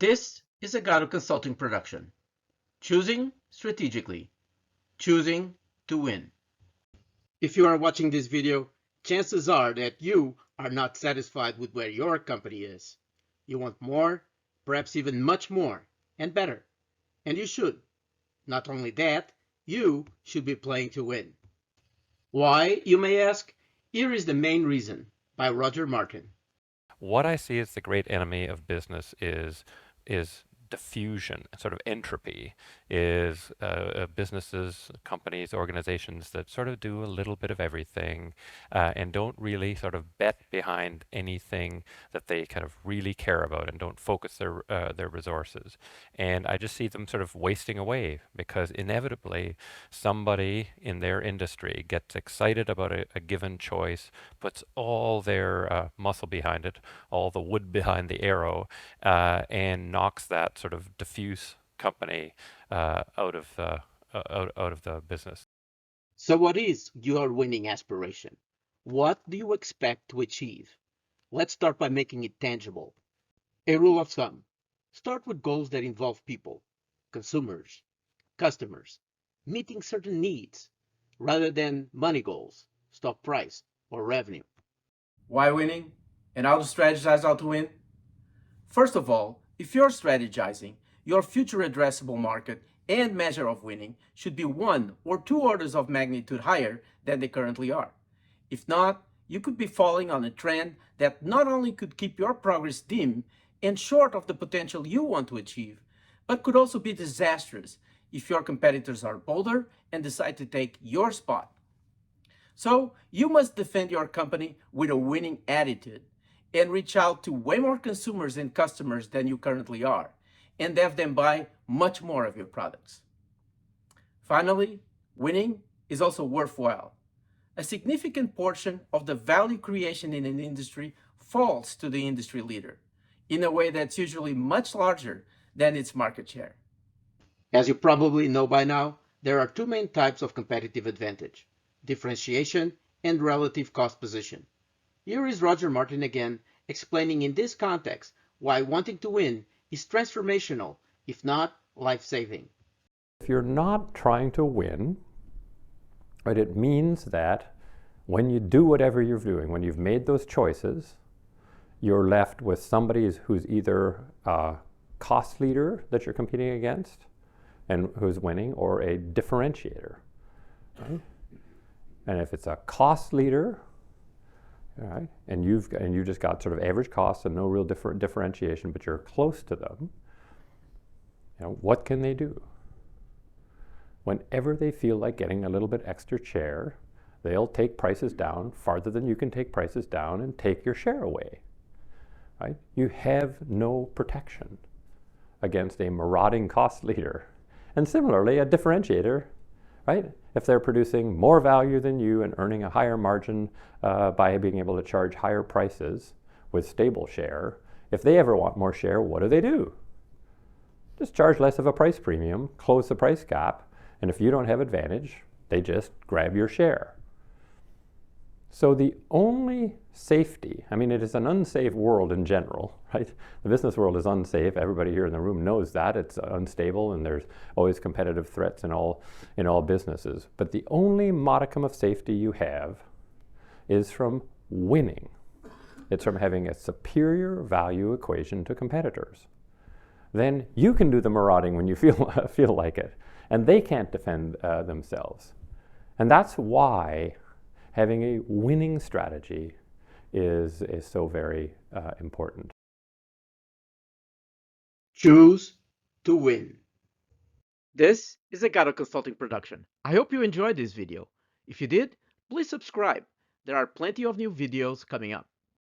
This is a Gatto Consulting production. Choosing strategically. Choosing to win. If you are watching this video, chances are that you are not satisfied with where your company is. You want more, perhaps even much more, and better. And you should. Not only that, you should be playing to win. Why, you may ask? Here is the main reason, by Roger Martin. What I see as the great enemy of business is diffusion, sort of entropy, is businesses, companies, organizations that sort of do a little bit of everything and don't really sort of bet behind anything that they kind of really care about and don't focus their resources. And I just see them sort of wasting away because inevitably somebody in their industry gets excited about a given choice, puts all their muscle behind it, all the wood behind the arrow, and knocks that sort of diffuse company out of the business. So what is your winning aspiration? What do you expect to achieve? Let's start by making it tangible. A rule of thumb. Start with goals that involve people, consumers, customers, meeting certain needs, rather than money goals, stock price, or revenue. Why winning? And how to strategize how to win? First of all, if you're strategizing, your future addressable market and measure of winning should be 1 or 2 orders of magnitude higher than they currently are. If not, you could be falling on a trend that not only could keep your progress dim and short of the potential you want to achieve, but could also be disastrous if your competitors are bolder and decide to take your spot. So you must defend your company with a winning attitude and reach out to way more consumers and customers than you currently are, and have them buy much more of your products. Finally, winning is also worthwhile. A significant portion of the value creation in an industry falls to the industry leader in a way that's usually much larger than its market share. As you probably know by now, there are two main types of competitive advantage: differentiation and relative cost position. Here is Roger Martin again, explaining in this context why wanting to win is transformational, if not life-saving. If you're not trying to win, right, it means that when you do whatever you're doing, when you've made those choices, you're left with somebody who's either a cost leader that you're competing against and who's winning, or a differentiator. Right? And if it's a cost leader, right, and you just got sort of average costs and no real differentiation, but you're close to them, what can they do? Whenever they feel like getting a little bit extra share, they'll take prices down farther than you can take prices down and take your share away. Right? You have no protection against a marauding cost leader. And similarly, a differentiator, right? If they're producing more value than you and earning a higher margin by being able to charge higher prices with stable share, if they ever want more share, what do? Just charge less of a price premium, close the price gap, and if you don't have advantage, they just grab your share. So the only safety, I mean, it is an unsafe world in general, right? The business world is unsafe. Everybody here in the room knows that. It's unstable and there's always competitive threats in all businesses. But the only modicum of safety you have is from winning. It's from having a superior value equation to competitors. Then you can do the marauding when you feel like it, and they can't defend themselves. And that's why having a winning strategy is so very important. Choose to win. This is a Gatto Consulting production. I hope you enjoyed this video. If you did, please subscribe. There are plenty of new videos coming up.